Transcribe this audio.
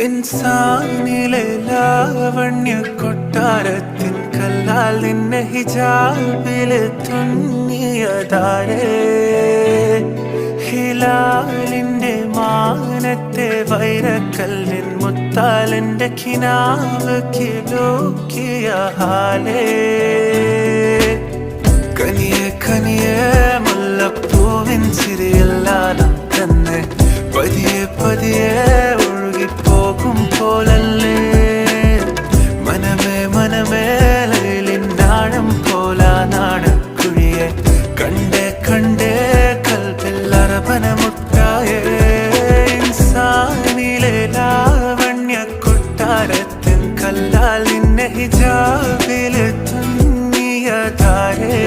ഇൻസാനിലെ ലാവണ്യ കൊട്ടാരത്തിൻ കല്ലാൽ നിന്നെ ഹിജാബില് തുന്നിയതാരേ ഹിലാലിന്റെ മാനത്തെ വൈരക്കല്ലിൻ മുത്താലിന്റെ കിനാവ് കിലോക്കിയ ഹാലേ കനിയെ കനിയെ മുല്ലപ്പൂവിൻ ചിരിയെല്ലാം തന്നെ പതിയെ പതിയെ ഒഴുകിപ്പോകും പോലല്ലേ മനമേ മനമേ ലൈലിനാഴം പോലാ നാടക്കുഴിയെ കണ്ടേ കണ്ടേ കൽബിൽ അറബന മുട്ടായേ ഇൻസാനിലെ ലാവണ്യ കൊട്ടാരത്തിൻ കല്ലാൽ നിന്നെ ഹിജാബിൽ തുന്നിയതാരേ